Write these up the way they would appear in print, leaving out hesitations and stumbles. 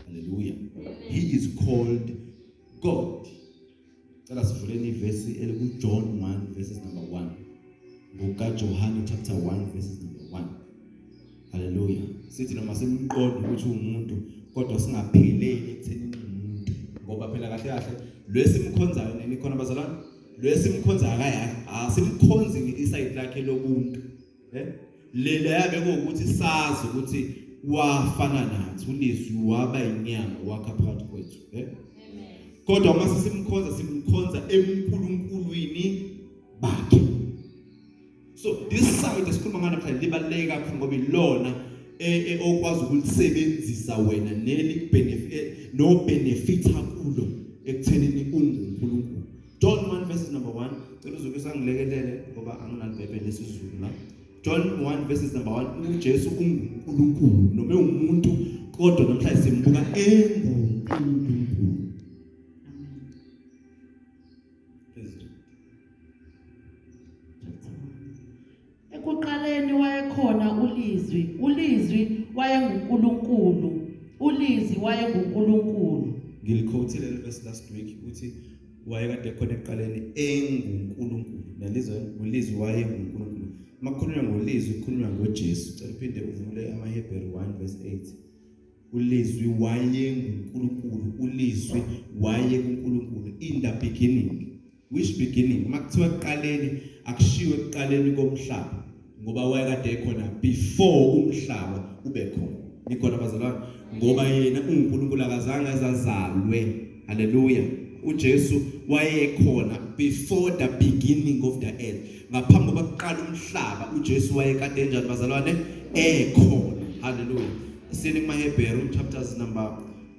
Hallelujah. He is called God. Let us read verse John 1 verses number 1. John chapter 1 verses number 1. Hallelujah. Sithi noma simqondo ukuthi umuntu kodwa singapheleli ekuthenini umuntu ngoba phela kahle kahle lwesimkhonzayo nini khona bazalwane lwesimkhonzayo asimkhonzi ngeiside lakhe lobuntu lela yabe ukuthi sazi ukuthi wafana nathi ulizwi waba inyama wakha phakathi kwethu kodwa uma simkhonza enkulunkuluwini bakhe. So this side esikhuluma ngalo phela libaluleke kakhulu ngoba ilona okwazi ukulisebenzisa wena no benefita kulo ekuthenini unguNkulunkulu. John 1 verses number 1 cela uzokusa ngilekelele ngoba anginalibhebhe lesizulu la. John 1 verses number 1 uJesu unguNkulunkulu noma umuntu kodwa namhlanje simbuka enguNkulunkulu. Ekuqaleni wayekhona ulizwi wayenguNkulunkulu, ulizwi wayenguNkulunkulu. Ngiliquote le verse last week uthi wayekade khona ekuqaleni enguNkulunkulu. Nalizwe ulizwi wayenguNkulunkulu. Makukhulunywa ngolizwi kukhulunywa ngoJesu. Cela uphinde uvule amaHebrew 1 verse 8. Ulizwi wayenguNkulunkulu, ulizwi wayenguNkulunkulu in the beginning. Which beginning? Makuthiwa ekuqaleni akushiwe ekuqaleni komhlaba ngoba wayekade ekhona before umhlaba ube khona. Nikhona bazalwane ngoba yena uNkulunkulu akazange azazalwe. Hallelujah. uJesu wayekhona before the beginning of the earth. Ngaphambi kokuba kuqala umhlaba uJesu wayekade enjani bazalwane ekhona. Hallelujah. Sini kumaHebrew chapters number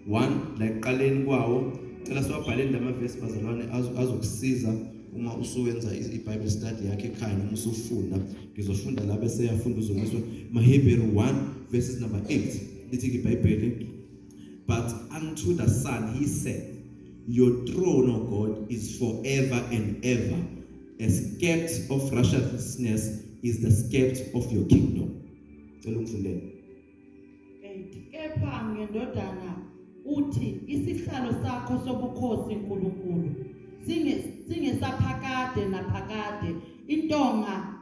1 la ekuqaleni kwawo cela siwabhaleni lama verse bazalwane azokusiza uma usuwenza iBible study yakhe ekhaya noma usufunda ngizofunda la bese yafunda uzokuzwa maHebrew 1 verses number 8 lithi iBhayibheli but unto the Son he said your throne O God is forever and ever a scepter of righteousness is the scepter of your kingdom. Cela ungifundele kepha ngendodana uthi isihlalo sakho sobukhosi uNkulunkulu singesaphakade naphakade intonga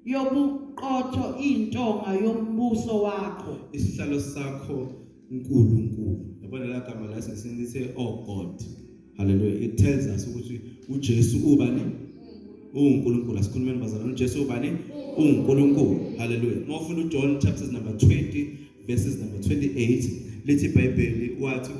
yobuqotho intonga yombuso wakho. Isihlalo sakho uNkulunkulu yabona la gama la sesinithi oh God. Hallelujah. It tells us ukuthi uJesu ubani uNkulunkulu. Asikhulumeni bazalwane uJesu ubani uNkulunkulu. Hallelujah. Mawufuna uJohn chapters number 20 verses number 28 lithi iBhayibheli wathi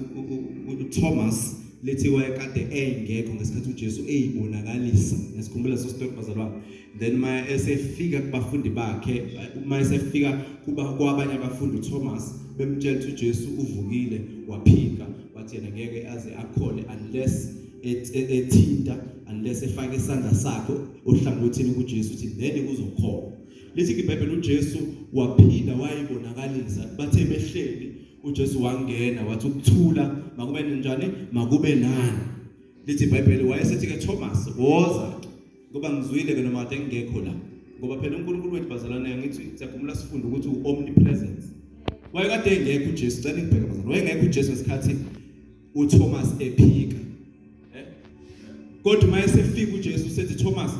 uThomas lithi wayekade engekho ngesikhathi uJesu eyibonakalisa. Nesikhumbula so story bazalwane. Then maya esefika kubafundi bakhe uma esefika kuba kwabanye abafundi uThomas bemtshela ukuthi uJesu uvukile waphika wathi yena ngeke aze akhole unless ethinta unless efake isandla sakhe ohlangothini kuJesu uthi then uzokholwa. Lithi iBhayibheli uJesu waphinda wayibonakalisa bathe behleli uJesu wangena wathi ukuthula makube njani makube nani. Lithi iBhayibheli wayesethi ke Thomas woza ngoba ngizwile ke noma ade ngekho la ngoba phela uNkulunkulu wethu bazalwane ngithi siyakhumula sifunde ukuthi uomnipresence. Wayekade engekho uJesu cela ngibheke bazalwane wayengekho uJesu ngesikhathi uThomas ephika kodwa mayesefika uJesu usethi Thomas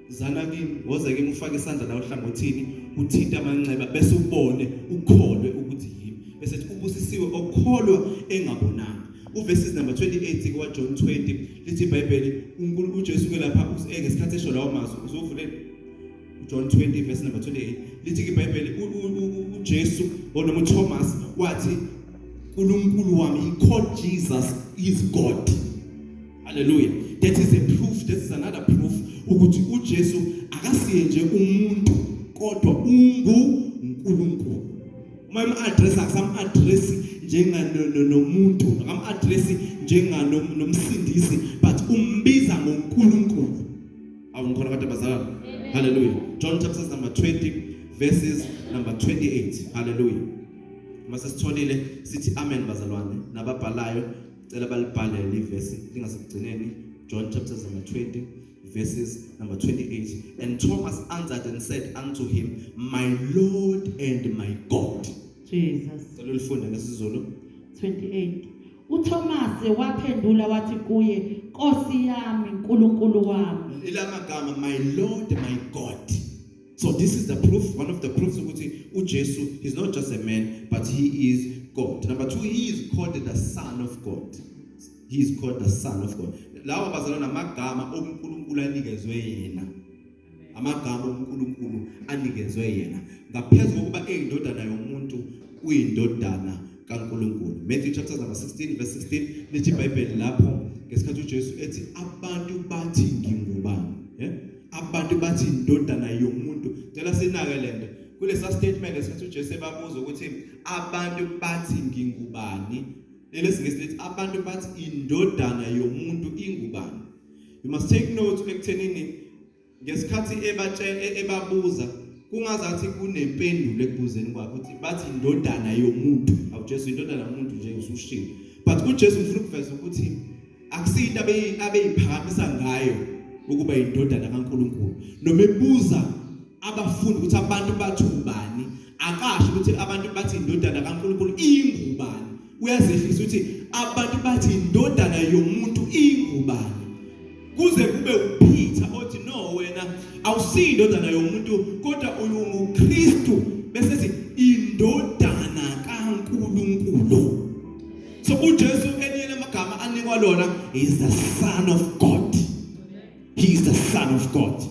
zana kimi woze ke ufake isandla la ohlangothini uthinta amanxeba bese ubone ukholwe ukuthi yimi bese ubusisiwe okholwa engabonanga. Uverses number 28 kwa John 20 lithi iBhayibheli uJesu ke lapha ngesikhathi esho lawo mazwi uzovule John 20 verse number 28 lithi iBhayibheli uJesu noma uThomas wathi uNkulunkulu wami he called Jesus is God. Hallelujah. That is a proof, that is another proof ukuthi uJesu akasiye nje umuntu kodwa unguNkulunkulu. Uma im-address akusam-address njenganomuntu, akam-address njenganomsindisi but umbiza ngoNkulunkulu. Awungikhona kade bazalwane. Hallelujah. John chapter number 20 verses number 28. Hallelujah. Mase sitholile sithi amen bazalwane nababhalayo cela balibhalele ivesi lingasekugcineni. John chapter number 20 verses number 28. And Thomas answered and said unto him, my Lord and my God. Jesus. Cela ulifunde ngesizulu. 28. uThomas waphendula wathi kuye, Nkosi yami, Nkulunkulu wami. Ilamagama, my Lord, my God. So this is the proof, one of the proofs ukuthi uJesu is not just a man, but he is God. Number 2, he is called the Son of God. He is called the Son of God. Lawa bazalwana amagama uNkulunkulu anikezwe yena. Amagama uNkulunkulu anikezwe yena. Ngaphezulu kokuba eyindodana yomuntu, uyindodana kaNkulunkulu. Matthew chapter number 16 verse 16 lithi iBhayibheli lapho ngesikhathi uJesu ethi abantu bathi ngingubani. Abantu bathi indodana yomuntu. Cela sinake lento. Kulesa statement ngesikhathi uJesu ebabuza ukuthi abantu bathi ngingubani. Lesingesithi abantu bathi indodana yomuntu ingubani. You must take note ekuthenini ngesikhathi ebabuza kungazathi kunempendulo ekubuzeni kwabo ukuthi bathi indodana yomuntu. AwuJesu indodana yomuntu nje usushilo. But uJesu ufuna ukuveza ukuthi akusinto abeyiphakamisa ngayo ukuba indodana kaNkulunkulu. Noma ebuza abafundi ukuthi abantu bathi ubani, akasho ukuthi abantu bathi indodana kaNkulunkulu ingubani. Uyazehlisa ukuthi abantu bathi indodana yomuntu ingubani. Kuze kube uPeter othi no wena awusi indodana yomuntu kodwa uyiKristu bese sithi indodana kaNkulunkulu. So uJesu elinye amagama anikwa lona is the Son of God. He is the Son of God.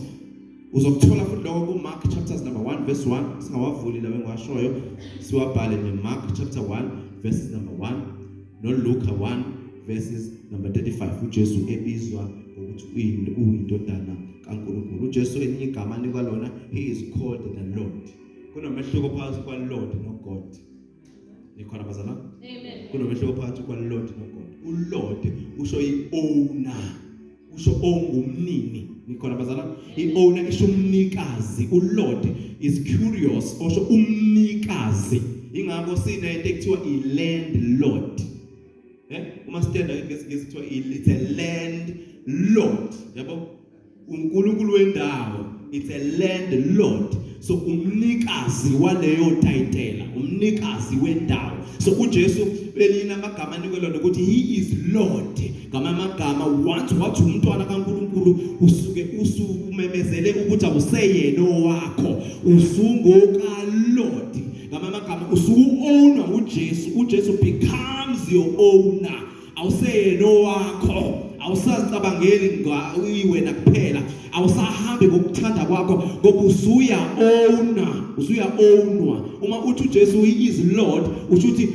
Uzokuthola futhi lokho kuMark chapters number 1 verse 1 singawavuli lawe ngiwashoyo siwabhale neMark chapter 1 verses number 1 noLuka 1 verses number 35 uJesu ebizwa ukuthi uyindodana kaNkulunkulu. uJesu elinye igama anikwa lona he is called the Lord. Kunomehluko phakathi kwaLord noGod. Nikhona bazalwane? Amen. Kunomehluko phakathi kwaLord noGod. uLord usho iowner, usho ongumnini. Nikhona bazalwane? Iowner isho umnikazi. uLord is curious, usho umnikazi. Ingakho sinento ekuthiwa ilandlord. Uma sitenda ngesithiwa it's a landlord. Yabo? uNkulunkulu wendawo, it's a landlord. So umnikazi waleyo title, umnikazi wendawo. So uJesu belina amagama anikelwa ukuthi he is Lord. Ngama amagama once wathi umntwana kaNkulunkulu usuke usumemezele ukuthi awuseyena owakho, usungoka Lord. Ngama amagama usuowner uJesu. uJesu becomes your owner. Awuseyena owakho. Awusacabangeli wena kuphela, awusahambi ngokuthanda kwakho ngoba usuya ownwa. Uma uthi uJesu he is Lord, usho ukuthi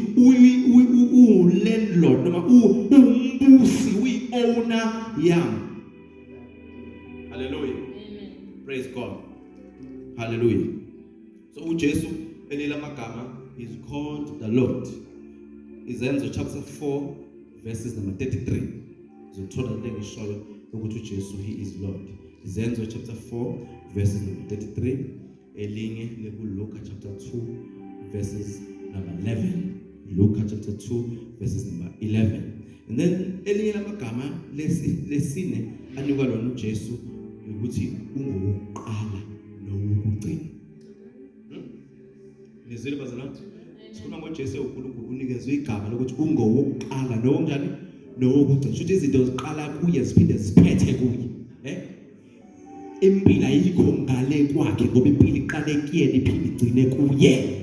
landlord noma umbusi, owner yami. Hallelujah. Amen. Praise God. Hallelujah. So uJesu elila magama is called the Lord. Izenzo chapter 4 verses number 33. Zothola lengishoyo ukuthi uJesu he is Lord. Izenzo chapter 4 verses number 33. Elinye leKuluka chapter 2 verses number 11. Luka chapter 2 verses number 11. And then elinye lamagama lesine anikwa lona uJesu ukuthi ungowokuqala nowokugcina. Nizwile bazalwane? Sikhuluma ngoJesu uNkulunkulu unikezwe igama lokuthi ungowokuqala nokunjani? Nowokugcina. Shothi izinto ziqala kuye ziphinde ziphethe kuye. Impilo ayikho ngale kwakhe ngoba impilo iqale kuyena iphinde igcine kuye.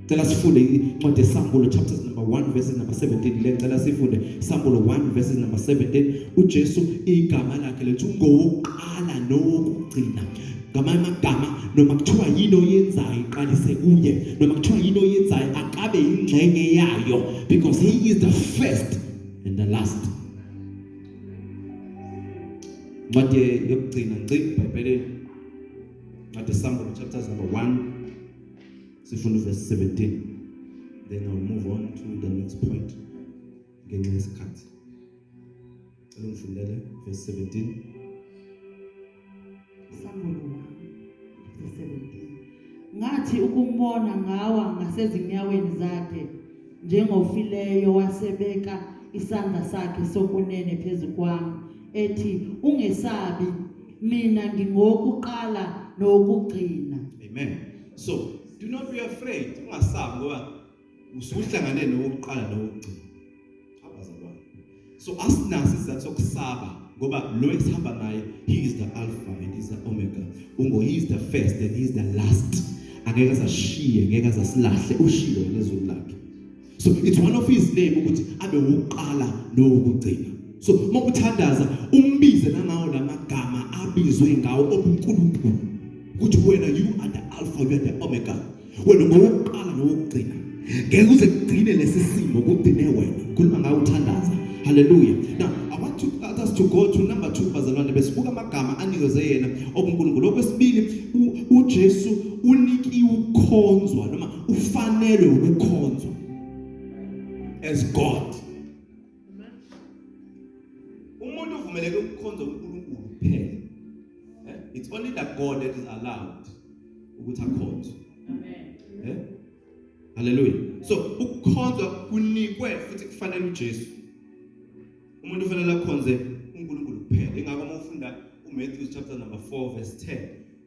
Cela sifunde incwadi yeSamulo chapters number 1 verses number 17. Lecela sifunde Samulo 1 verses number 17. uJesu igama lakhe lethi ungowokuqala nowokugcina. Ngamanye amagama noma kuthiwa yini oyenzayo iqalise kuye, noma kuthiwa yini oyenzayo akabe ingxenye yayo, because he is the first and the last. Incwadi yokugcina ngci eBhayibhelini, incwadi Samuel chapters number 1 sifunda verse 17. Then I'll move on to the next point ngenxa yesikhathi. Ngifundele verse 17. Samuel 1:17. Ngathi ukumbona ngawa ngasezinyaweni zakhe njengofileyo wasebeka isandla sakhe sokunene phezu kwami ethi ungesabi mina ngingokuqala nokugcina. Amen. So do not be afraid. Ungasabi ngoba usuhlangane nokuqala nokugcina. So asinasi isizathu sokusaba ngoba lo esihamba naye, he is the alpha and he is the omega. He is the first and he is the last. Angeke asashiye, ngeke asasilahle, ushilo lezulu lakhe. So it's one of his name ukuthi abe uqala nokugcina. So mawuthandaza umbize nangawo lamagama abizwe ngawo obuNkulunkulu. Ukuthi wena you are the alpha, you are the omega. Wena ngowokuqala nokugcina. Ngeke uze kugcine lesi simo kugcine wena. Khuluma ngawo uthandaza. Hallelujah. Now I want us to go to number 2 bazalwane besibuka amagama anikezwe yena obuNkulunkulu. Okwesibili uJesu unikiwe ukukhonzwa noma ufanele ukukhonzwa as God. Umuntu uvumeleke ukukhonza uNkulunkulu kuphela. It's only that God that is allowed ukuthi akhonzwe. Amen. Hallelujah. So ukukhonzwa kunikwe futhi kufanele uJesu. Umuntu ufanele akhonze uNkulunkulu kuphela. Ingakho uma ufunda uMatthew chapter number 4 verse 10,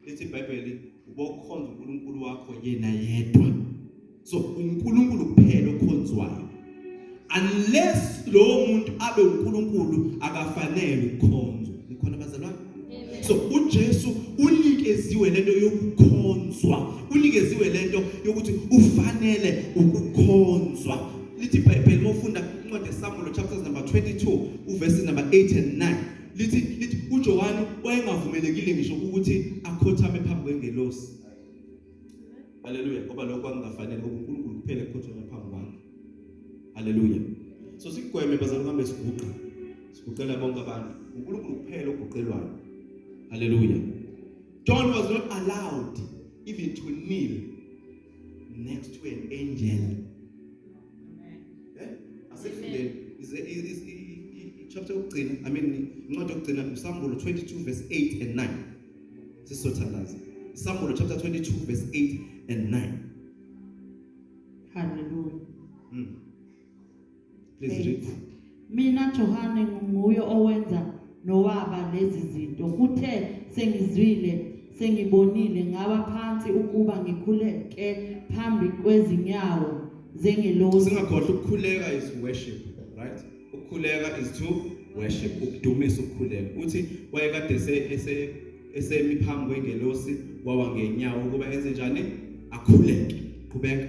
lithi iBhayibheli ubokhonza uNkulunkulu wakho yena yedwa. So uNkulunkulu kuphela okhonzwayo. Unless lo muntu abe uNkulunkulu akafanele ukukhonzwa. Nikhona bazalwane? So uJesu unikeziwe lento yokukhonzwa. Unikeziwe lento yokuthi ufanele ukukhonzwa. Lithi iBhayibheli mawufunda incwadi yeSamuel chapter number 22 uverses number 8 and 9. Lithi uJohane wayengavumelekile ngisho ukuthi akhothame phambi kwengelosi. Hallelujah. Ngoba lokho akungafanele ngoba uNkulunkulu kuphela ekhothama phambi kwakhe. Hallelujah. So sikugweme bazalwane kambe siguqa. Siguqela bonke abantu. uNkulunkulu kuphela oguqelwayo. Hallelujah. John was not allowed even to kneel next to an angel. Is chapter ukugcina, incwadi yokugcina uSamuel 22 verse 8 and 9. Sisothandaza. Samuel chapter 22 verse 8 and 9. Hallelujah. Please read. Mina Johane nguye owenza nowaba lezi zinto. Kuthe sengizwile, sengibonile ngaba phansi ukuba ngikhuleke phambi kwezinyawo zengelosi. Singakhohlwa ukukhuleka is worship, right? Ukukhuleka is to worship, ukudumisa ukukhuleka. Uthi wayekade esemi phambi kwengelosi wawa ngenyawo ukuba enze njani? Akhuleke. Qhubeka.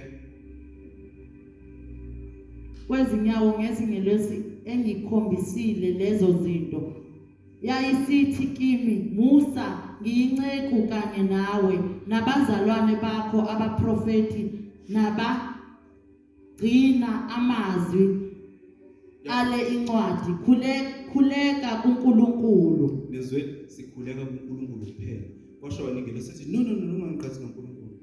Kwezinyawo ngezingelosi engikhombisile lezo zinto. Yayisithi kimi, Musa, ngiyinceku kanye nawe nabazalwane bakho abaprofeti nabagcina amazwi ale incwadi. Khuleka kuNkulunkulu. Nezwe sikhuleka kuNkulunkulu kuphela. Kwasho waningelo sithi no ungangiqhathi kaNkulunkulu.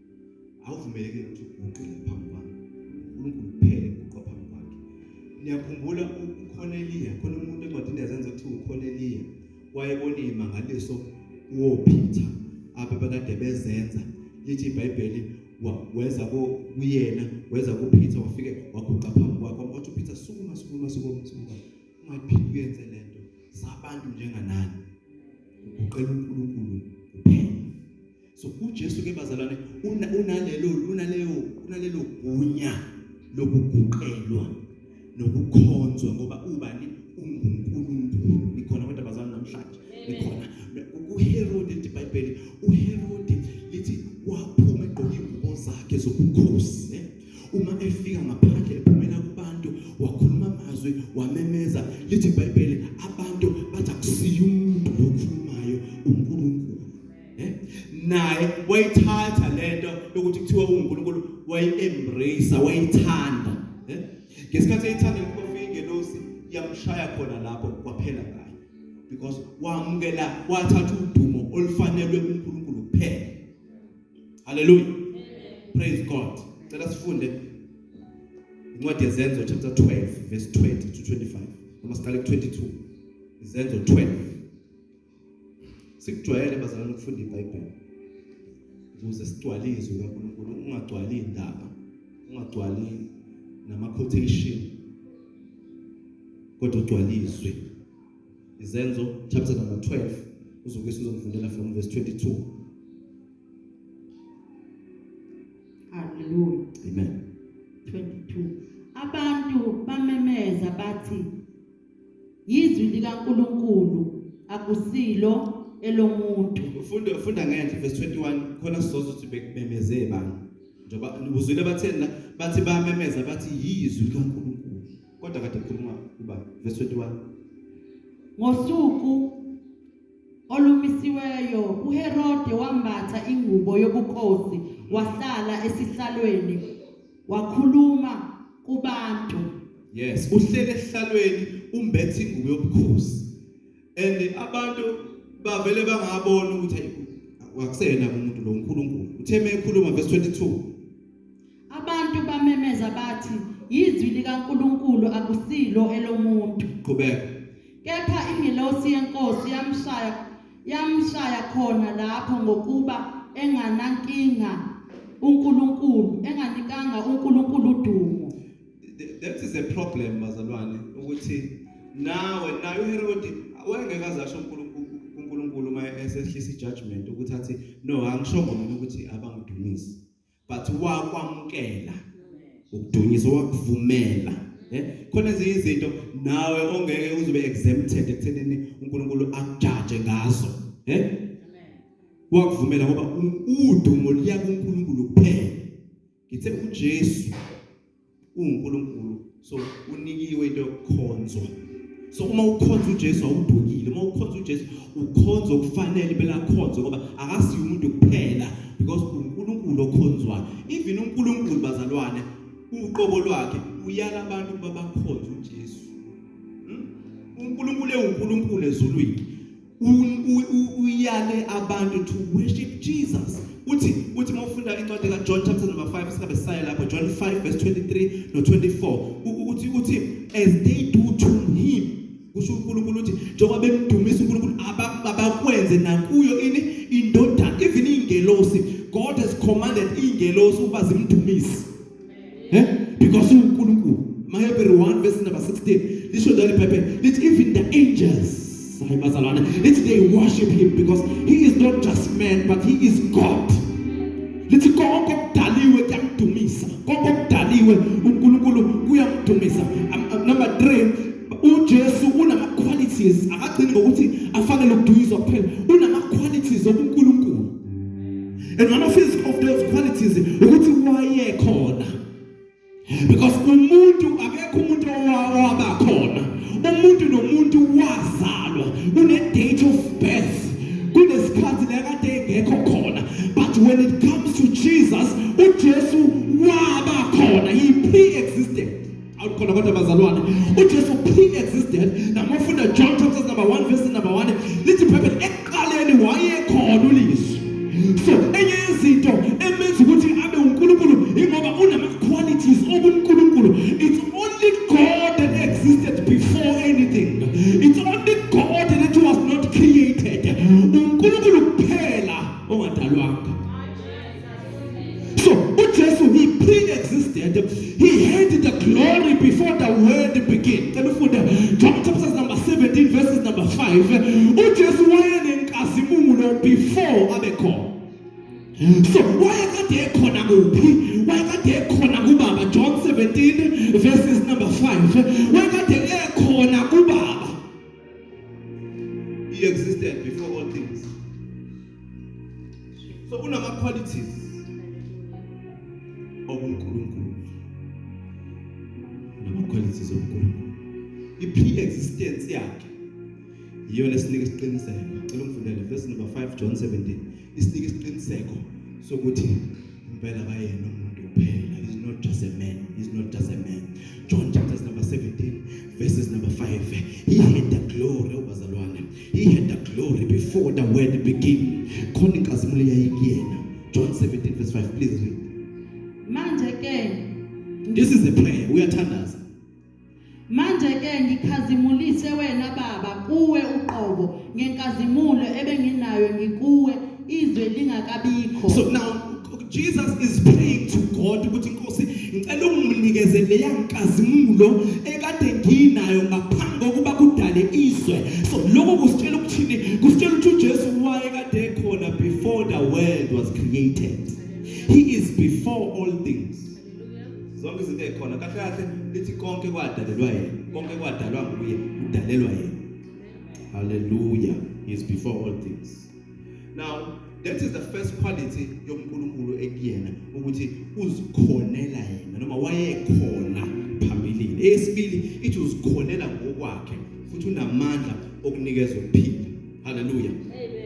Awuvumeleke ukuthi uguqe phambi kwakhe. uNkulunkulu kuphela uguqa phambi kwakhe. Niyakhumbula uCornelia, khona umuntu encwadini yazenza ukuthi uCornelia wayebona imangaliso woPeter ababekade bezenza. Lithi iBhayibheli weza kuyena, weza kuPeter wafike waguqa phambi kwakhe. Wathi uPeter sukuma. Ungaphindi uyenze lento. Sabantu njenganani. Uguqela uNkulunkulu kuphela. So uJesu ke bazalwane unalelo gunya lokuguqelwa nokukhonzwa ngoba ubani uNkulunkulu. Nikhona abantu abazalwane namhlanje. Nikhona uHerod iBhayibheli. uHerod lithi waphuma egqoka ingubo zakhe zobukhosi. Uma efika ngaphandle ephumela kubantu wakhuluma amazwi wamemeza. Lithi iBhayibheli abantu bathi akusiyo umuntu lokhulumayo uNkulunkulu. Naye wayithatha lento yokuthi kuthiwa uNkulunkulu wayi-embrace, wayithanda. Ngesikhathi eyithanda inkofi ingelosi yamshaya khona lapho kwaphela ngayo. Because wamukela wathatha udumo olufanelwe uNkulunkulu kuphela. Hallelujah. Praise God. Let us funde incwadi yezenzo chapter 12 verse 20 to 25. Noma siqale ku22. Izenzo 12. Sikujwayele bazalwane ukufunda iBhayibheli. Ukuze sigcwalizwe kaNkulunkulu, ungagcwali indaba, ungagcwali nama quotation. Kodwa ugcwalizwe. Izenzo chapter number 12 uzoke sizofundela from verse 22. Hallelujah. Amen. 22. Abantu bamemeza bathi likaNkulunkulu akusilo elomuntu. Funda ngendle verse 21 khona sizozo ukuthi bemeze bani. Njoba ubuzwile bathena bathi bayamemeza bathi yizwi likaNkulunkulu. Kodwa kade kukhuluma kuba verse 21. Ngosuku olumisiweyo uHerode wambatha ingubo yobukhosi wahlala esihlalweni wakhuluma kubantu. Yes, uhlele ehlalweni umbethe ingubo yobukhosi. And abantu bavele bangabona ukuthi akusena umuntu lo uNkulunkulu. Utheme ekhuluma verse 22. Abantu bamemeza bathi yizwi likaNkulunkulu akusilo elomuntu. Qhubeka. Kepha ingelosi yenkosi yamshaya khona lapho ngokuba enganankinga enganikanga uNkulunkulu dumo. That is a problem bazalwane ukuthi nayo uHerode wayengekazi asho uNkulunkulu uma esehlisa ijudgment ukuthi athi no angishongo mina ukuthi abangidumisi but wakwamkela ukudunyiswa wakuvumela khona ezinye izinto nawe ongeke uzobe exempted ekuthenini uNkulunkulu akujudge ngazo wakuvumela ngoba udumo liya kuNkulunkulu kuphela. Ngithe uJesu uNkulunkulu so unikiwe into yokukhonzwa. So uma ukhonza uJesu awudukile, uma ukhonza uJesu ukhonza okufanele belakhonza ngoba akasiyo umuntu kuphela because uNkulunkulu okhonzwayo. Even uNkulunkulu bazalwane uqobo lwakhe uyala abantu babakhonza uJesu. uNkulunkulu uNkulunkulu ezulwini uyale abantu to worship Jesus. Uthi mawufunda incwadi kaJohn chapter number 5 sisabe saya lapho John 5 verse 23 no 24 uthi as they do to him kusho uNkulunkulu uthi njengoba bemdumisa uNkulunkulu abakwenze nakuyo indodana. Even ingelosi God has commanded ingelosi ukuba zimdumise because uNkulunkulu. Hebrews 1 verse number 16 lisho njalo iBhayibheli lithi even the angels they worship him because he is not just man but he is God. Lithi konke okudaliwe kuyamdumisa, konke okudaliwe uNkulunkulu kuyamdumisa. Number 3, uJesu unama qualities akagcini ngokuthi afanele ukudunyiswa kuphela, unama qualities obuNkulunkulu. And one of those qualities ukuthi wayekhona. Because umuntu akekho umuntu owabakhona. Umuntu nomuntu wazalwa une date of birth. Kunesikhathi la kade engekho khona. But when it comes to Jesus, uJesu wabakhona. He pre-existed. Awukhona abantu abazalwane. uJesu pre-existed. Namafunda John chapter number 1 verse number 1. Lithi iBhayibheli ekuqaleni wayekhona uLizwi. So enye izinto emenza ukuthi abe uNkulunkulu ingoba unama qualities obuNkulunkulu. It's only God that existed before anything. It's only God that was not created. uNkulunkulu kuphela ongadalwanga. So uJesu he pre-existed. He had the glory before the world began. Can you find John chapter number 17 verses number 5. uJesu wayenenkazimulo before abekho. So wayekade ekhona kuphi? Wayekade ekhona kuBaba. John 17 verses number 5. Wayekade ekhona kuBaba. He existed before all things. So unama qualities obuNkulunkulu. Unama qualities obuNkulunkulu. I-pre-existence yakhe yiyo lesinika isiqiniseko. Ngicela ungifundele verse number 5 John 17. Isinika isiqiniseko sokuthi impela bayena umuntu kuphela. He's not just a man. He's not just a man. John chapter number 17 verses number 5. He had the glory obazalwane. He had the glory before the world began. Khona inkazimulo yayikuyena. John 17 verse 5. Please read. Manje ke This is a prayer. Uyathandaza. Manje ke ngikhazimulise wena Baba kuwe uqobo ngenkazimulo ebenginayo ngikuwe izwe lingakabikho. So now Jesus is praying to God ukuthi Nkosi ngicela unginikeze le yankazimulo ekade nginayo ngaphambi kokuba kudale izwe. So lokho kusitshela ukuthini? Kusitshela ukuthi uJesu wayekade ekhona before the world was created. He is before all things. Zonke izinto ekhona kahle kahle lithi konke kwadalelwa yena. Konke kwadalwa nguye, udalelwa yena. Hallelujah. He is before all things. Now, that is the first quality yoMkulunkulu ekuyena ukuthi uzikhonela yena noma wayekhona phambilini. Esibili ithi uzikhonela ngokwakhe futhi unamandla okunikeza ukuphila. Hallelujah.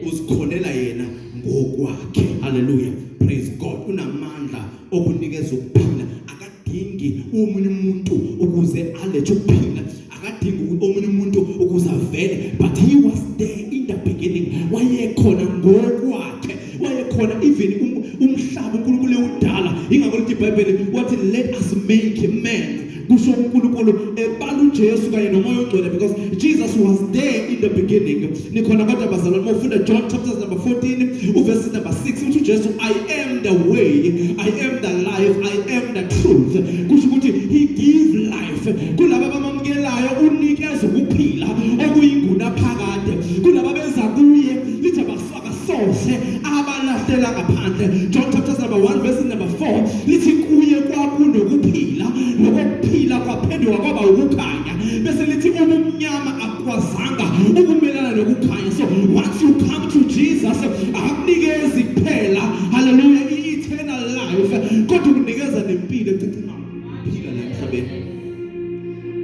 Uzikhonela yena ngokwakhe. Hallelujah. Praise God. Unamandla okunikeza ukuphila. Akadingi omunye umuntu ukuze alethe ukuphila. Akadingi omunye umuntu ukuze avele, but he was there in the beginning. Wayekhona ngokwakhe. Wayekhona even umhlaba uNkulunkulu udala. Ingakho lithi iBhayibheli wathi let us make man. Kusho uNkulunkulu ebala uJesu kanye nomoya ongcwele, because Jesus was there in the beginning. Nikhona kodwa bazalwane mawufunda John chapter number 14 verse number 6 uthi uJesu, I am the way, I am the life, I am the truth. Kusho ukuthi he gives life. Kulabo abamamukelayo unikeza ukuphila okuyinguna phakade. Kulabo beza kuye lithi abafaka sose abalahlela ngaphandle. John chapter number 1 verse number 4 lithi kuye kwakunokuphila nokuphila kwaphenduka kwaba ukukhanya. Bese lithi ubumnyama akwazanga ukumelana nokukhanya. So once you come to Jesus, akunikezi kuphela, hallelujah, eternal life, kodwa ukunikeza nempilo ecicina ukuphila la emhlabeni.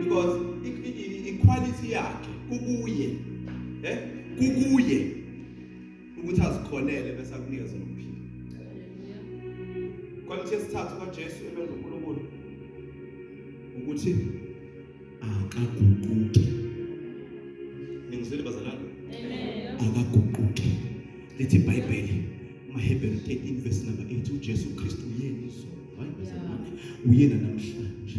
Because equality yakhe kukuye, kukuye ukuthi azikhonele bese akunikeza nokuphila. Quality yesithathu kaJesu ebenza uNkulunkulu ukuthi akaguquki. Ningizwile bazalwane? Amen. Akaguquki. Lithi iBhayibheli uMahebheru 13 verse number 8 uJesu Kristu uyena izolo. Hayi bazalwane. Uyena namhlanje,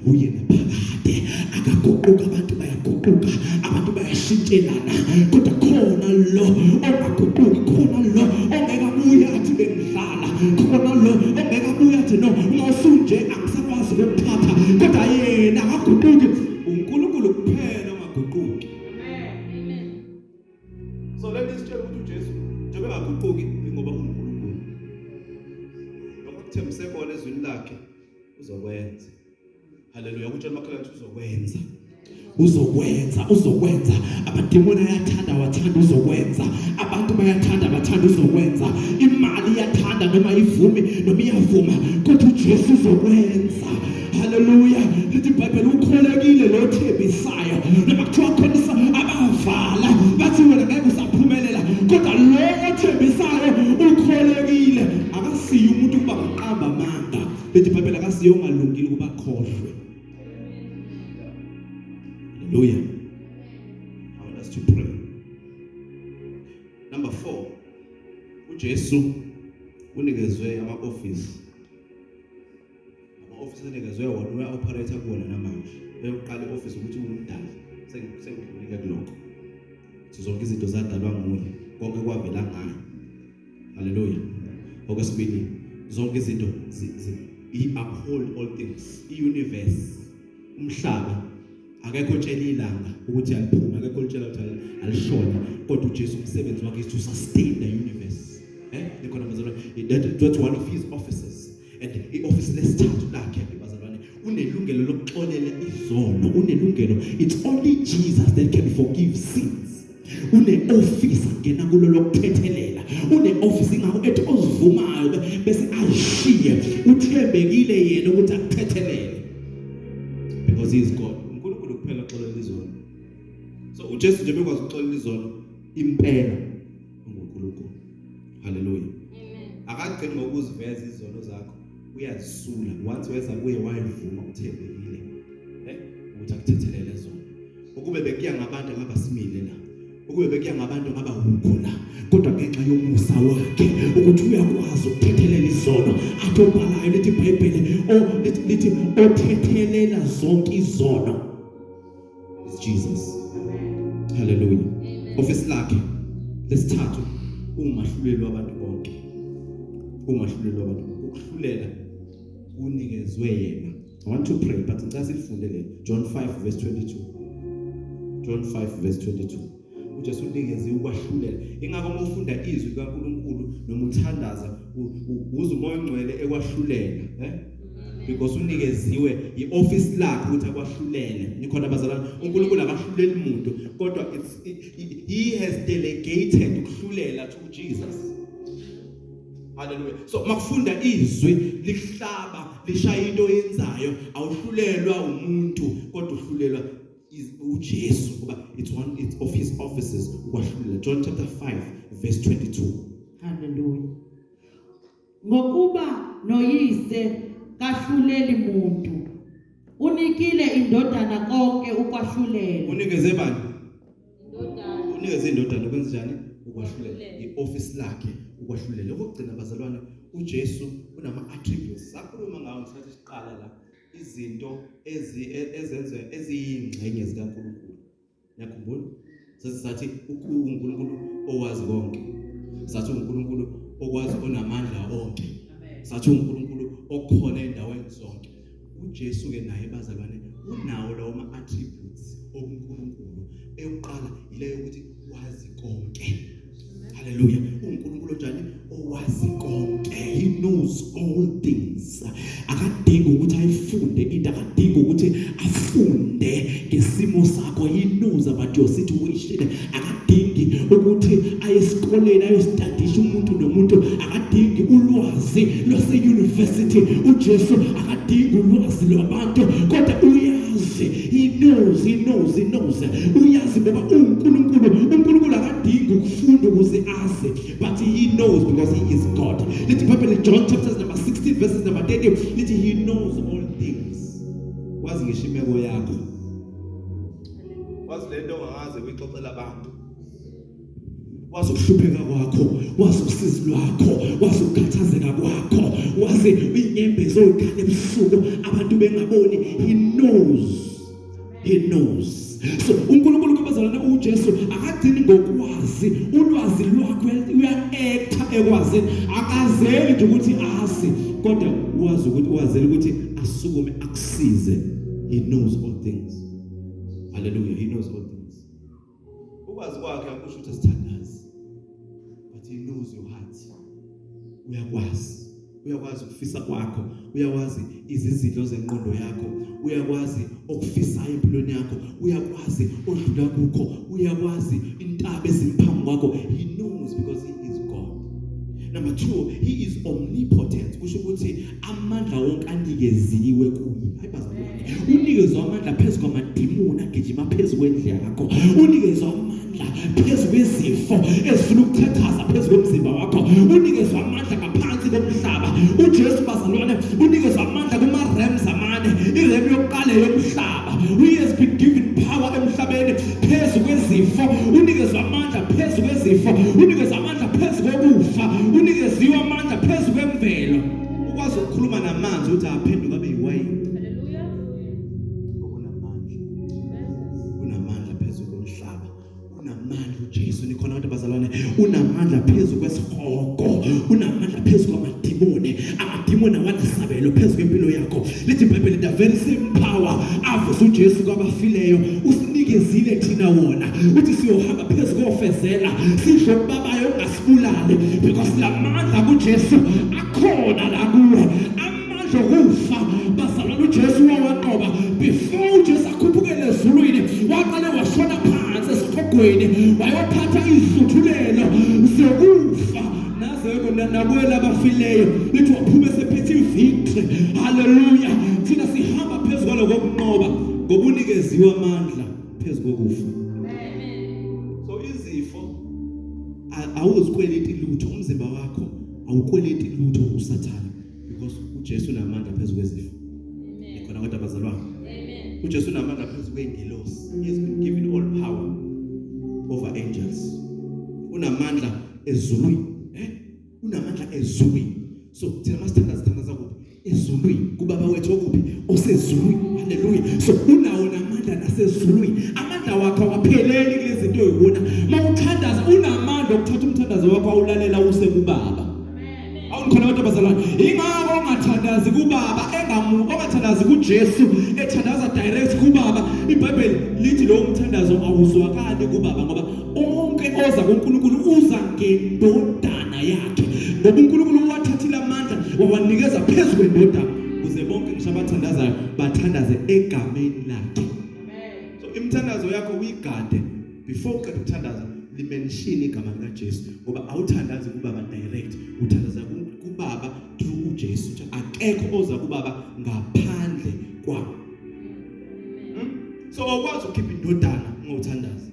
uyena phakade. Akaguquka, abantu bayaguquka, abantu bayashintshelana, kodwa khona lo ongaguquki, khona lo ongekabuye athi bengidlala, khona lo ongekabuye athi no ungasunje angisakwazi ukuphatha, kodwa yena akaguquki. uNkulunkulu kuphela ongaguquki. Amen. So let us tell ukuthi uJesu njengoba engaguquki ngoba uNkulunkulu. Nokuthembise khona ezwini lakhe uzokwenza. Hallelujah. Kutsho emakhala ukuthi uzokwenza. Abademoni ayathanda awathanda uzokwenza. Abantu bayathanda abathanda uzokwenza. Imali iyathanda noma ivumi noma iyavuma, kodwa uJesu uzokwenza. Hallelujah. Lithi iBhayibheli ukholekile lo thembisayo. Noma kuthiwa khona abavala bathi wena ngeke usaphumelela, kodwa lo othembisayo ukholekile. Akasiyo umuntu kuba maqamba amanga. Lithi iBhayibheli akasiyo ongalungile kuba khohlwe. Hallelujah. I want us to pray. Number 4. uJesu unikezwe ama-office. Ama-office unikezwe wona uya-operate kuwona namanje. Eyokuqala i-office ukuthi ungumdali. Sengikunika kulokho. Zonke izinto zadalwa nguye. Konke kwavela ngaye. Hallelujah. Okwesibili, zonke izinto he uphold all things. I-universe, umhlaba akekho otshela ilanga ukuthi aliphuma, akekho otshela ukuthi alishone, kodwa uJesu umsebenzi wakhe is to sustain the universe. That's one of his offices. And i-office lesithathu lakhe bazalwane, unelungelo lokuxolela izono, unelungelo. It's only Jesus that can forgive sins. Une-office angena kulo lokuthethelela, une-office ingakho ethi ozivumayo bese ayishiye, uthembekile yena ukuthi akuthethelele, because he is God. Kuphela uxolela izono. So uJesu nje bekwazi ukuxolela izono impela uNkulunkulu. Hallelujah. Amen. Akagcini ngokuziveza izono zakho, uyazisula. Once weza kuye wayivuma uthembekile. Ukuthi akuthethelele izono. Ukube bekuya ngabantu ngabasimile la. Ukube bekuya ngabantu ngaba ukula. Kodwa ngenxa yomusa wakhe ukuthi uyakwazi ukuthethelela izono. Atobhalayo lithi iBhayibheli lithi othethelela zonke izono. Jesus. Amen. Hallelujah. Amen. Office lakhe lesithathu umahlulelo wabantu bonke. Umahlulelo wabantu bonke. Ukuhlulela unikezwe yena. I want to pray, but ngicela sifunde le John 5 verse 22. John 5 verse 22. uJesu unikeze ukwahlulela. Ingakho uma ufunda izwi likaNkulunkulu noma uthandaza uze umoya ongcwele ekwahlulela, because unikeziwe ioffice lakhe ukuthi akwahlulele. Nikhona bazalwane, uNkulunkulu akahluleli umuntu, kodwa he has delegated ukuhlulela to Jesus. Hallelujah. So makufunda izwi lihlaba lishaya into yenzayo, awuhlulelwa umuntu kodwa uhlulelwa uJesu kuba it's of his offices ukwahlulela. John chapter 5 verse 22. Hallelujah. Ngokuba noyise kahluleli muntu, unikile indodana konke ukwahlulela. Unikeze bani? Indodana. Unikeze indodana ukwenza njani? Ukwahlulela. I-office lakhe ukwahlulela. Lokugcina bazalwane, uJesu unama attributes. Sakhuluma ngawo ngesikhathi siqala la, izinto ezenziwe eziyingxenye zikaNkulunkulu. Niyakhumbula? Sathi uNkulunkulu owazi konke. Sathi uNkulunkulu okwazi onamandla onke. Sathi uNkulunkulu okhona endaweni zonke. uJesu ke naye bazalwane unawo lawo ma attributes oNkulunkulu. Eyokuqala ile yokuthi wazi konke. Hallelujah. uNkulunkulu njani? Owazi konke. He knows all things. Akadingi ukuthi ayifunde into, akadingi ukuthi afunde ngesimo sakho. He knows about your situation. Akadingi ukuthi ayesikoleni ayostudisha umuntu nomuntu. Akadingi ulwazi lwase university. uJesu akadingi ulwazi lwabantu kodwa uyazi. He knows. Uyazi ngoba uNkulunkulu akadingi ukufunda ukuze azi, but he knows because he is God. Let the Bible in John chapter number 16 verses number 30, let he knows all things. Wazi ngisho imeko yakho. Wazi lento ongaze uyixoxela abantu. Wazi ukuhlupheka kwakho, wazi usizi lwakho, wazi ukukhathazeka kwakho, wazi inyembezo oyikhala ebusuku abantu bengaboni. He knows. So uNkulunkulu kubazalana uJesu akadini ngokwazi ulwazi lwakho, uya-acta ekwazini. Akazeli nje ukuthi azi kodwa wazi ukuthi wazeli ukuthi asukume akusize. He knows all things. Hallelujah. He knows all things. Ukwazi kwakhe akusho ukuthi asithandazi, but he knows your heart. Uyakwazi ukufisa kwakho, uyawazi izizidlo zengqondo yakho, uyakwazi okufisa empilweni yakho, uyakwazi odlula kukho, uyakwazi intaba ezimphambi kwakho. He knows because he is God. Number 2, he is omnipotent. Kusho ukuthi amandla wonke anikeziwe kuye. Hayibazalwane, unikezwe amandla phezu kwamadimoni agijima phezu kwendle yakho. Unikezwe amandla phezu kwezifo ezifuna ukuthethaza phezu komzimba wakho. Unikezwe amandla ngaphansi komhlaba. uJesu bazalwane unikezwe amandla kuma-realms amane. I-realm yokuqala yomhlaba. He has been given power emhlabeni phezu kwezifo. Unikezwe amandla phezu kwezifo. Unikezwe amandla phezu kokufa. Unikeziwe amandla phezu kwemvelo. Ukwazi ukukhuluma namanzi ukuthi aphenduka abe yiwayini. Hallelujah. Unamandla phezu komhlaba. Unamandla uJesu. Nikhona abantu bazalwane, unamandla phezu kwesihogo. Unamandla phezu kwamadimoni. Amadimoni awanisabelo phezu kwempilo yakho. Lithi iBhayibheli the very same power avuse uJesu kwabafileyo usinikezile thina wona. Uthi siyohamba phezu kofezela sidle okubabayo ungasibulali because lamandla kuJesu akhona la kuwe. Amandla okufa bazalwane uJesu wawanqoba before uJesu akhuphukele ezulwini. Waqale washona phansi esihogweni wayothatha izuthulelo zokufa nazeko nakwela abafileyo. Lithi waphume sephethe victory. Hallelujah. Thina sihamba phezu kwaloko kunqoba ngoba unikeziwe amandla phezu kokufa. So izifo awuzikweleti lutho, umzimba wakho awukweleti lutho usathane because uJesu unamandla phezu kwezifo. Nikhona kodwa bazalwane, uJesu unamandla phezu kweengelosi. He has been given all power over angels. Unamandla ezulwini. Unamandla ezulwini. So thina masithandaza kuphi? Ezulwini. Kubaba wethu okuphi? Osezulwini. Hallelujah. So unawo namandla nasezulwini. Amandla wakho awapheleli kulezi zinto oyibona. Mawuthandaza unamandla okuthatha umthandazo wakho awulalela use kubaba. Awukhona abantu abazalwane. Ingakho ongathandazi kubaba ongathandazi kuJesu ethandaza direct kubaba. iBhayibheli lithi lo umthandazo awuzwakali kubaba ngoba onke oza kuNkulunkulu uza ngendodana yakhe. Ngoba uNkulunkulu wathathile amandla wawanikeza phezu kwendodana ukuze bonke shabathandazayo bathandaze egameni lakhe. So imthandazo yakho uyigade before uqeda ukuthandaza limention igama lika Jesu ngoba awuthandazi kubaba direct, uthandaza kubaba through uJesu. Akekho oza kubaba ngaphandle kwakho. So awukwazi ukukhipha indodana ngothandaza.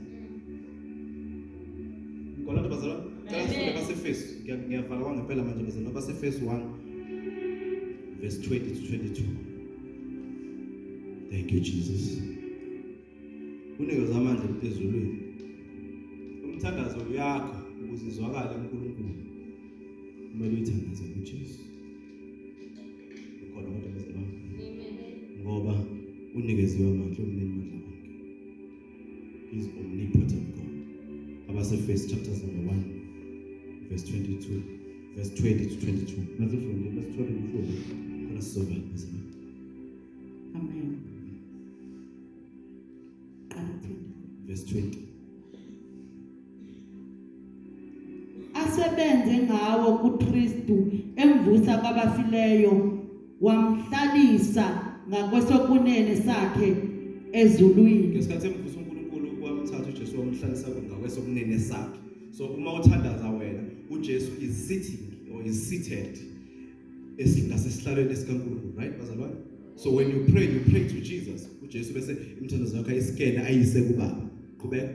Ngolanda bazalwa, cela sifunde base-Efesu. Ngiyavala kwangempela manje bazalwa, base-Efesu 1 verse 20 to 22. Thank you Jesus. Unikeza amandla ezulwini. Umthandazo yakho ukuze izwakale uNkulunkulu kumele uyithandaze uJesu. Ukhona umuntu bezalwa. Ngoba unikeziwe amandla omnini amandla wonke. He is omnipotent God. Abase-Efesu chapter number 1 verse 22 verse 20 to 22. Masifunde masithola imfundo khona sizovala bazalwa. Amen. Verse 20. Asebenze ngawo kuKristu emvusa kwabafileyo wamhlalisa ngakwesokunene sakhe ezulwini. Ngesikhathi emvusa uNkulunkulu wamthatha uJesu wamhlalisa ngakwesokunene sakhe. So uma uthandaza wena uJesu is sitting or is seated esihlalweni esikaNkulunkulu, right bazalwane? So when you pray to Jesus. uJesu bese imthandazo yakho ayisikele ayise kubaba. Qhubeka.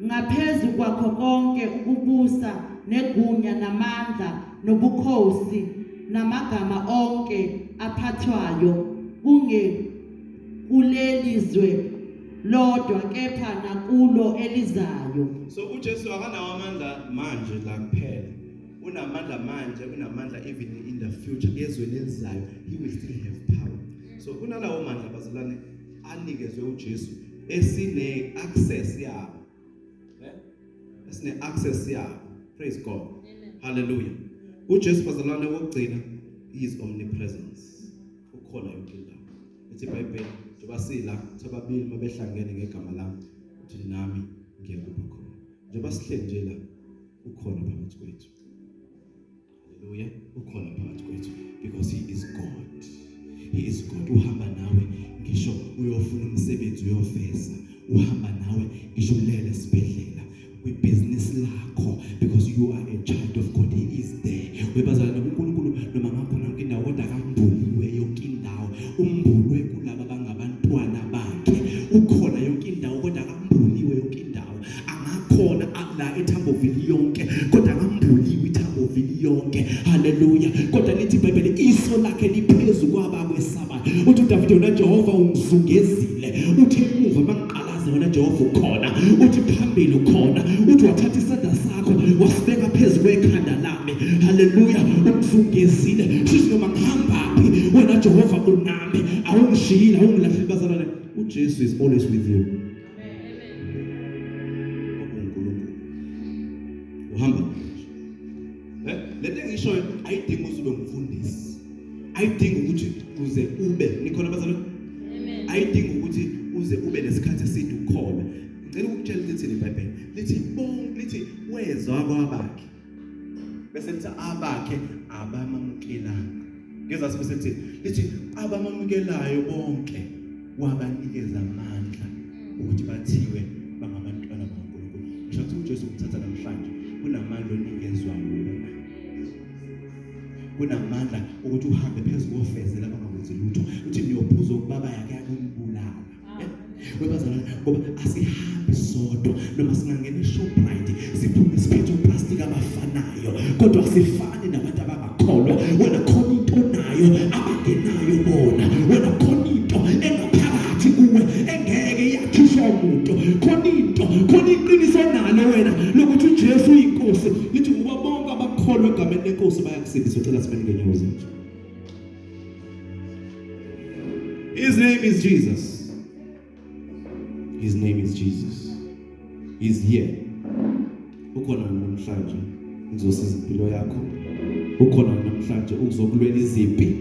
Ngaphezulu kwakho konke ukubusa negunya namandla nobukhosi namagama onke aphathwayo kulelizwe lodwa kepha nakulo elizayo. So uJesu akanawo amandla manje la kuphela. Unamandla manje, unamandla even in the future. Ezweni elizayo he will still have power. So kunalawo mandla bazalwane anikezwe uJesu esine access yabo. Esine access yabo. Praise God. Amen. Hallelujah. uJesu bazalwane wokugcina he is omnipresence. Ukhona yonke indawo. Ethi iBhayibheli njengoba sila sababili mabehlangene ngegama lami uthi nami ngiyakupha khona. Njengoba sihleli nje la ukhona phakathi kwethu. Hallelujah. Ukhona phakathi kwethu because he is God. He is God. Uhamba nawe ngisho uyofuna umsebenzi uyofesa. Uhamba nawe ngisho ulele esibhedlela kwibusiness lakho because you are a child of God. He is there. Webazalwane uNkulunkulu noma ngakhona yonke indawo kodwa akambuliwe yonke indawo. Umbulwe kulabo abangabantwana bakhe. Ukhona yonke indawo kodwa akambuliwe yonke indawo. Angakhona la eThamboville yonke kodwa akambuliwe iThamboville yonke. Hallelujah. Kodwa lithi iBhayibheli iso lakhe liphezulu kwabakwesaba. Uthi uDavide wena Jehova ungizungezile. Uthi emuva mangiqalaza wena Jehova ukhona. Uthi phambili ukhona. Uthi wathatha isandla sakho wasibeka phezulu kwekhanda lami. Hallelujah. Ungizungezile. Sithi noma ngihambaphi wena Jehova unami. Awungishiyile awungilahlile bazalwane. uJesu is always with you. Uhamba lento engishoyo ayidingi ube umfundisi, ayidingi ukuthi uze ube nikhona bazalwane. Amen. Ayidingi ukuthi uze ube nesikhathi eside ukholwa. Ngicela ukutshela lithi iBhayibheli lithi wezwa kwabakhe bese lithi abakhe abamukelanga. Ngezasi bese lithi abamamukelayo bonke wabanikeza amandla ukuthi bathiwe bangabantwana bakaNkulunkulu. Ngisho ukuthi uJesu umthatha namhlanje kunamandla onikezwa wona. Kunamandla ukuthi uhambe phezulu kofezela bangakwenzi lutho. Uthi niyophuza ukubaba yakhe akumbulala. Webazalwane ngoba asihambi sodwa noma singangena eShoprite siphume siphethe uplastic abafanayo kodwa asifani nabantu abangakholwa. Wena khona into nayo abangenayo bona. Wena khona into engaphakathi kuwe engeke yakhishwa umuntu. Khona iqiniso nalo wena lokuthi uJesu uyinkosi. Lithi ngoba bonke abakholwa egameni lenkosi bayakusindiswa. Cela sibenike nyozi. His name is Jesus. His name is Jesus. He's here. Ukhona namhlanje uzosiza impilo yakho. Ukhona namhlanje uzokulwela izimpi.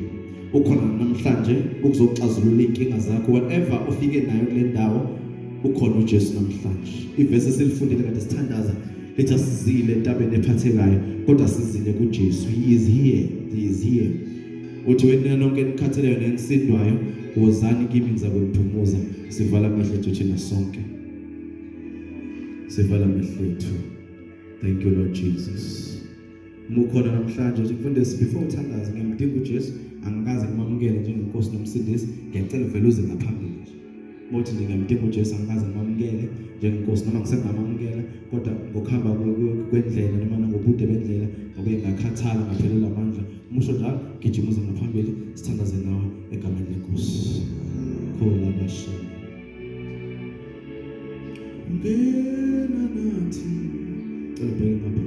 Ukhona namhlanje ukuzoxazulula inkinga zakho. Whatever ufike nayo kule ndawo ukhona uJesu namhlanje. Ivesi selifundile kade sithandaza lithi asizile entabeni ephathekayo kodwa sizile kuJesu. He is here. He is here. uthi wena nonke nikhatheleyo nenisindwayo wozani kimi ngizakwemphumuza. Sivala amehlo ethu thina sonke. Sivala amehlo ethu. Thank you Lord Jesus. Mukhona namhlanje mfundisi before uthandaza ngiyamdinga uJesu angikaze ngimamukele njengenkosi nomsindisi ngiyacela uvele uze ngaphambili. Mothi ngingamdinga uJesu angikaze ngimamukele njengenkosi noma ngisengamamukela kodwa ngokuhamba kwendlela noma ngobude bendlela ngobe ngakhathala ngaphelela amandla. Umusho njalo gijima uze ngaphambili sithandaze nawe egameni leNkosi. Khola bashana. Ngena nathi. Cela ubheke ngapha.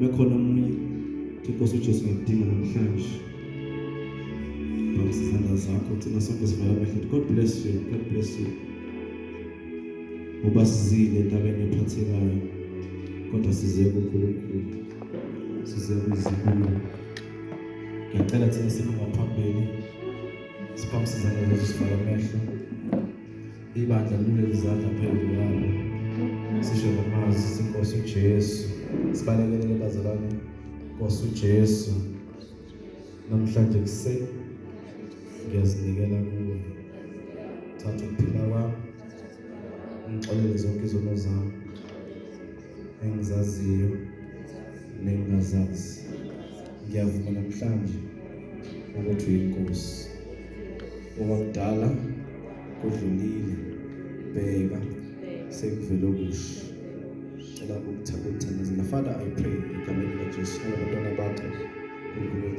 Mekhona omunye inkosi uJesu ngiyadinga namhlanje. Bawusizanda zakho thina sonke sivala amehlo. God bless you. God bless you. Ubasizile entabeni ephathekayo kodwa size kuNkulunkulu. Size kuzikhulu. Ngiyacela thina singaphambili. Siphambisizane lezi sivala amehlo. Ibandla lule lizandla phezulu kwalo. Sisho namazi inkosi uJesu. Sibalekele bazalwane inkosi uJesu. Namhlanje kuseni ngiyazinikela kuwe. Thatha ukuphila kwami. Ngixolele zonke izono zami engizaziyo nengingazazi. Ngiyavuma namhlanje ukuthi uyinkosi. Okwakudala kudlulile. Bheka sekuvele okusha. Cela ukuthandazela. Father, I pray egameni likaJesu abantwana bakho uNkulunkulu